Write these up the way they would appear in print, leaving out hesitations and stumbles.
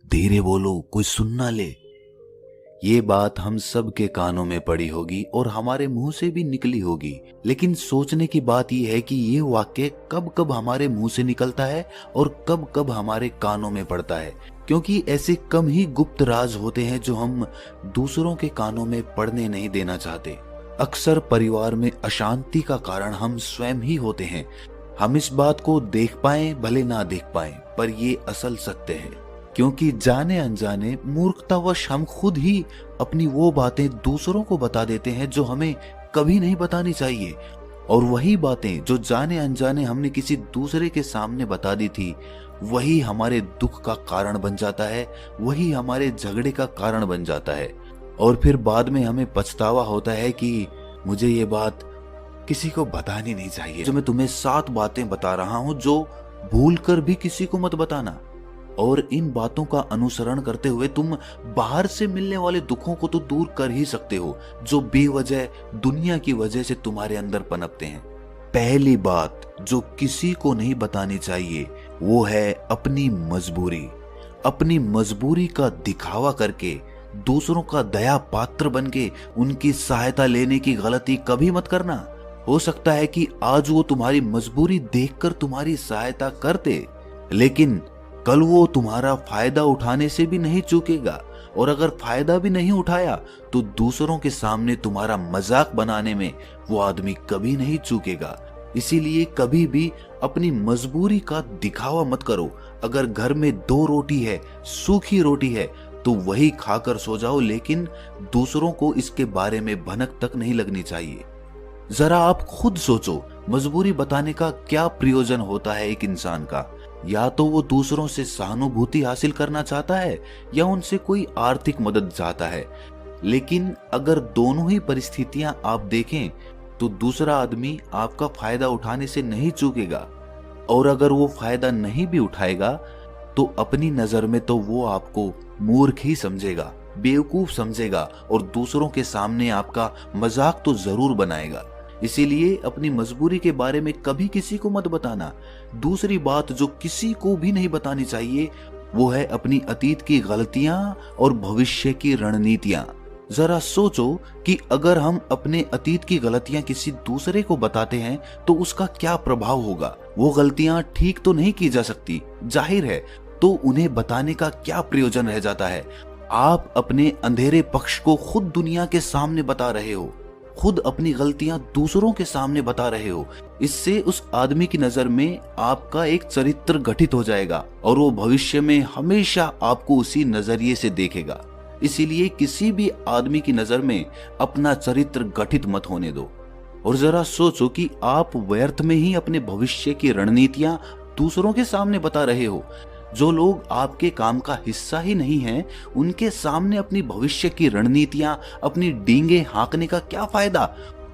धीरे बोलो, कोई सुन ना ले। ये बात हम सब के कानों में पड़ी होगी और हमारे मुंह से भी निकली होगी, लेकिन सोचने की बात यह है कि ये वाक्य कब कब हमारे मुंह से निकलता है और कब कब हमारे कानों में पड़ता है, क्योंकि ऐसे कम ही गुप्त राज होते हैं जो हम दूसरों के कानों में पड़ने नहीं देना चाहते। अक्सर परिवार में अशांति का कारण हम स्वयं ही होते हैं। हम इस बात को देख पाए भले ना देख पाए, पर ये असल सत्य है, क्योंकि जाने अनजाने मूर्खतावश हम खुद ही अपनी वो बातें दूसरों को बता देते हैं जो हमें कभी नहीं बतानी चाहिए। और वही बातें जो जाने अनजाने हमने किसी दूसरे के सामने बता दी थी, वही हमारे दुख का कारण बन जाता है, वही हमारे झगड़े का कारण बन जाता है। और फिर बाद में हमें पछतावा होता है कि मुझे ये बात किसी को बतानी नहीं चाहिए। जो मैं तुम्हें 7 बातें बता रहा हूं जो भूल कर भी किसी को मत बताना। और इन बातों का अनुसरण करते हुए तुम बाहर से मिलने वाले दुखों को तो दूर कर ही सकते हो जो बेवजह दुनिया की वजह से तुम्हारे अंदर पनपते हैं। पहली बात जो किसी को नहीं बतानी चाहिए वो है अपनी मजबूरी। अपनी मजबूरी का दिखावा करके दूसरों का दया पात्र बनके उनकी सहायता लेने की गलती कभी मत करना। हो सकता है कि आज वो तुम्हारी मजबूरी देखकर तुम्हारी सहायता करते, लेकिन कल वो तुम्हारा फायदा उठाने से भी नहीं चूकेगा, और अगर फायदा भी नहीं उठाया तो दूसरों के सामने तुम्हारा मजाक बनाने में वो आदमी कभी नहीं चूकेगा। इसीलिए कभी भी अपनी मजबूरी का दिखावा मत करो। अगर घर में 2 रोटी है, सूखी रोटी है, तो वही खाकर सो जाओ, लेकिन दूसरों को इसके बारे में भनक तक नहीं लगनी चाहिए। जरा आप खुद सोचो, मजबूरी बताने का क्या प्रयोजन होता है एक इंसान का? या तो वो दूसरों से सहानुभूति हासिल करना चाहता है या उनसे कोई आर्थिक मदद चाहता है। लेकिन अगर दोनों ही परिस्थितियां आप देखें तो दूसरा आदमी आपका फायदा उठाने से नहीं चूकेगा, और अगर वो फायदा नहीं भी उठाएगा तो अपनी नजर में तो वो आपको मूर्ख ही समझेगा, बेवकूफ समझेगा, और दूसरों के सामने आपका मजाक तो जरूर बनाएगा। इसीलिए अपनी मजबूरी के बारे में कभी किसी को मत बताना। दूसरी बात जो किसी को भी नहीं बतानी चाहिए वो है अपनी अतीत की गलतियां और भविष्य की रणनीतियां। जरा सोचो कि अगर हम अपने अतीत की गलतियां किसी दूसरे को बताते हैं तो उसका क्या प्रभाव होगा। वो गलतियां ठीक तो नहीं की जा सकती, जाहिर है, तो उन्हें बताने का क्या प्रयोजन रह जाता है। आप अपने अंधेरे पक्ष को खुद दुनिया के सामने बता रहे हो, खुद अपनी गलतियां दूसरों के सामने बता रहे हो। इससे उस आदमी की नजर में आपका एक चरित्र गठित हो जाएगा और वो भविष्य में हमेशा आपको उसी नजरिए से देखेगा। इसीलिए किसी भी आदमी की नजर में अपना चरित्र गठित मत होने दो। और जरा सोचो कि आप व्यर्थ में ही अपने भविष्य की रणनीतियां दूसरों के सामने बता रहे हो। जो लोग आपके काम का हिस्सा ही नहीं हैं, उनके सामने अपनी भविष्य की रणनीतियां, अपनी डींगे हाँकने का क्या फायदा?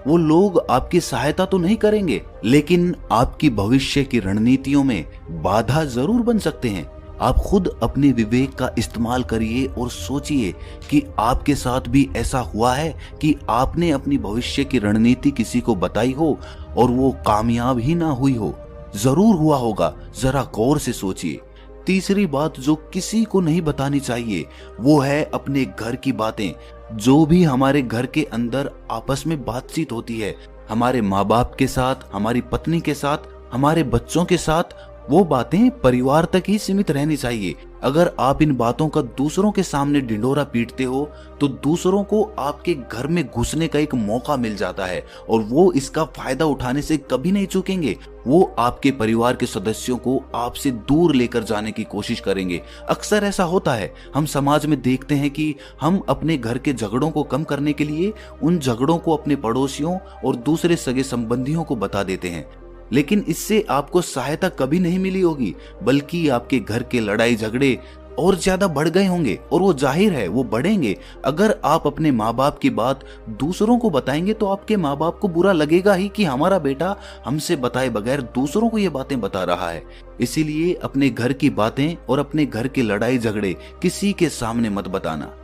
वो लोग आपकी सहायता तो नहीं करेंगे, लेकिन आपकी भविष्य की रणनीतियों में बाधा जरूर बन सकते हैं। आप खुद अपने विवेक का इस्तेमाल करिए और सोचिए कि आपके साथ भी ऐसा हुआ है कि आपने अपनी भविष्य की रणनीति किसी को बताई हो और वो कामयाब ही ना हुई हो। जरूर हुआ होगा, जरा गौर से सोचिए। तीसरी बात जो किसी को नहीं बतानी चाहिए वो है अपने घर की बातें। जो भी हमारे घर के अंदर आपस में बातचीत होती है, हमारे माँ बाप के साथ, हमारी पत्नी के साथ, हमारे बच्चों के साथ, वो बातें परिवार तक ही सीमित रहनी चाहिए। अगर आप इन बातों का दूसरों के सामने ढिंढोरा पीटते हो तो दूसरों को आपके घर में घुसने का एक मौका मिल जाता है और वो इसका फायदा उठाने से कभी नहीं चूकेंगे। वो आपके परिवार के सदस्यों को आपसे दूर लेकर जाने की कोशिश करेंगे। अक्सर ऐसा होता है, हम समाज में देखते हैं कि हम अपने घर के झगड़ों को कम करने के लिए उन झगड़ों को अपने पड़ोसियों और दूसरे सगे संबंधियों को बता देते हैं, लेकिन इससे आपको सहायता कभी नहीं मिली होगी, बल्कि आपके घर के लड़ाई झगड़े और ज्यादा बढ़ गए होंगे, और वो जाहिर है वो बढ़ेंगे। अगर आप अपने माँ बाप की बात दूसरों को बताएंगे तो आपके माँ बाप को बुरा लगेगा ही कि हमारा बेटा हमसे बताए बगैर दूसरों को ये बातें बता रहा है। इसीलिए अपने घर की बातें और अपने घर के लड़ाई झगड़े किसी के सामने मत बताना।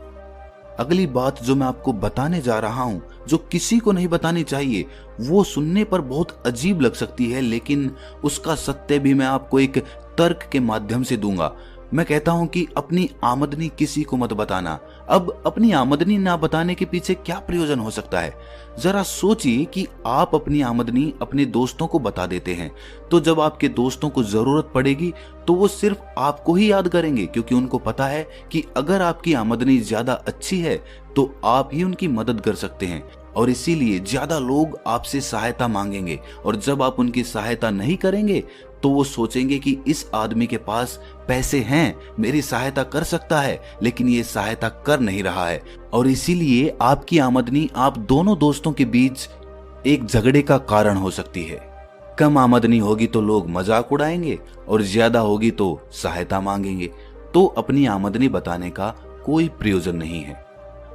अगली बात जो मैं आपको बताने जा रहा हूं, जो किसी को नहीं बतानी चाहिए, वो सुनने पर बहुत अजीब लग सकती है, लेकिन उसका सत्य भी मैं आपको एक तर्क के माध्यम से दूंगा। मैं कहता हूं कि अपनी आमदनी किसी को मत बताना। अब अपनी आमदनी ना बताने के पीछे क्या प्रयोजन हो सकता है? जरा सोचिए कि आप अपनी आमदनी अपने दोस्तों को बता देते हैं, तो जब आपके दोस्तों को जरूरत पड़ेगी तो वो सिर्फ आपको ही याद करेंगे, क्योंकि उनको पता है कि अगर आपकी आमदनी ज्यादा अच्छी है तो आप ही उनकी मदद कर सकते हैं, और इसीलिए ज्यादा लोग आपसे सहायता मांगेंगे। और जब आप उनकी सहायता नहीं करेंगे तो वो सोचेंगे कि इस आदमी के पास पैसे हैं, मेरी सहायता कर सकता है, लेकिन ये सहायता कर नहीं रहा है। और इसीलिए आपकी आमदनी आप दोनों दोस्तों के बीच एक झगड़े का कारण हो सकती है। कम आमदनी होगी तो लोग मजाक उड़ाएंगे और ज्यादा होगी तो सहायता मांगेंगे। तो अपनी आमदनी बताने का कोई प्रयोजन नहीं है।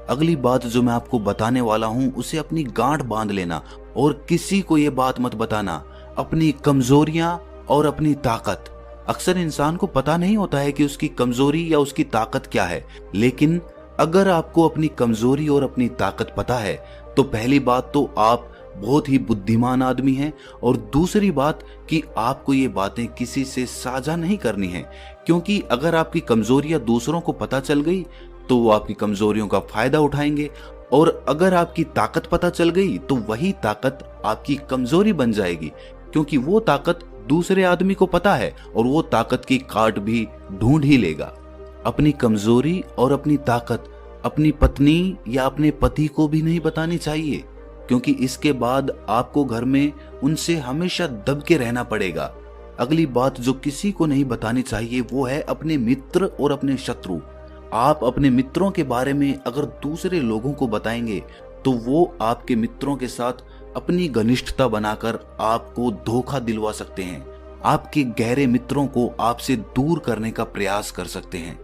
अगली बात जो मैं आपको बताने वाला हूं उसे अपनी गांठ बांध लेना और किसी को ये बात मत बताना। अपनी कमजोरियां और अपनी ताकत। अक्सर इंसान को पता नहीं होता है कि उसकी कमजोरी या उसकी ताकत क्या है, लेकिन अगर आपको अपनी कमजोरी और अपनी ताकत पता है तो पहली बात तो आप बहुत ही बुद्धिमान आदमी हैं, और दूसरी बात कि आपको ये बातें किसी से साझा नहीं करनी है, क्योंकि अगर आपकी कमजोरियां दूसरों को पता चल गई तो वो आपकी कमजोरियों का फायदा उठाएंगे, और अगर आपकी ताकत पता चल गई तो वही ताकत आपकी कमजोरी बन जाएगी, क्योंकि वो ताकत दूसरे आदमी को पता है और वो ताकत की काट भी ढूंढ ही लेगा। अपनी कमजोरी और अपनी ताकत अपनी पत्नी या अपने पति को भी नहीं बतानी चाहिए, क्योंकि इसके बाद आपको घर में उनसे हमेशा दब के रहना पड़ेगा। अगली बात जो किसी को नहीं बतानी चाहिए वो है अपने मित्र और अपने शत्रु। आप अपने मित्रों के बारे में अगर दूसरे लोगों को बताएंगे तो वो आपके मित्रों के साथ अपनी घनिष्ठता बनाकर आपको धोखा दिलवा सकते हैं। आपके गहरे मित्रों को आपसे दूर करने का प्रयास कर सकते हैं।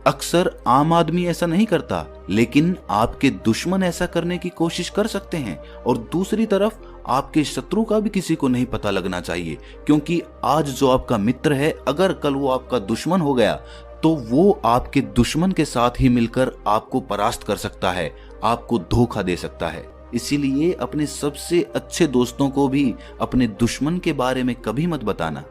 अक्सर आम आदमी ऐसा नहीं करता, लेकिन आपके दुश्मन ऐसा करने की कोशिश कर सकते हैं। और दूसरी तरफ आपके शत्रु का भी किसी को नहीं पता लगना चाहिए, क्योंकि आज जो आपका मित्र है अगर कल वो आपका दुश्मन हो गया तो वो आपके दुश्मन के साथ ही मिलकर आपको परास्त कर सकता है, आपको धोखा दे सकता है। इसीलिए अपने सबसे अच्छे दोस्तों को भी अपने दुश्मन के बारे में कभी मत बताना।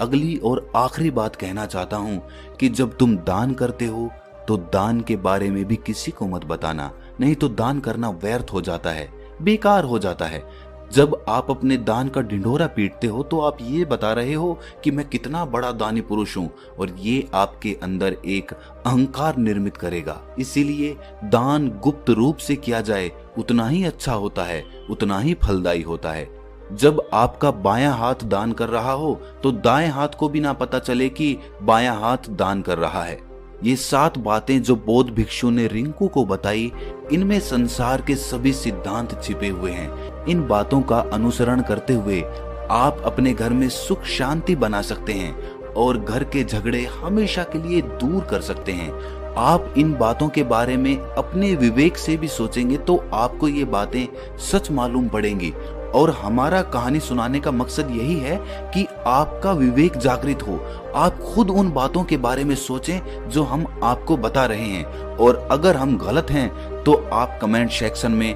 अगली और आखिरी बात कहना चाहता हूं कि जब तुम दान करते हो तो दान के बारे में भी किसी को मत बताना, नहीं तो दान करना व्यर्थ हो जाता है, बेकार हो जाता है। जब आप अपने दान का ढिंढोरा पीटते हो तो आप ये बता रहे हो कि मैं कितना बड़ा दानी पुरुष हूं, और ये आपके अंदर एक अहंकार निर्मित करेगा। इसीलिए दान गुप्त रूप से किया जाए उतना ही अच्छा होता है, उतना ही फलदायी होता है। जब आपका बायां हाथ दान कर रहा हो तो दाएं हाथ को भी ना पता चले कि बायां हाथ दान कर रहा है। ये 7 बातें जो बौद्ध भिक्षु ने रिंकू को बताई, इनमें संसार के सभी सिद्धांत छिपे हुए हैं। इन बातों का अनुसरण करते हुए आप अपने घर में सुख शांति बना सकते हैं और घर के झगड़े हमेशा के लिए दूर कर सकते हैं। आप इन बातों के बारे में अपने विवेक से भी सोचेंगे तो आपको ये बातें सच मालूम पड़ेंगी। और हमारा कहानी सुनाने का मकसद यही है कि आपका विवेक जागृत हो, आप खुद उन बातों के बारे में सोचें जो हम आपको बता रहे हैं। और अगर हम गलत हैं तो आप कमेंट सेक्शन में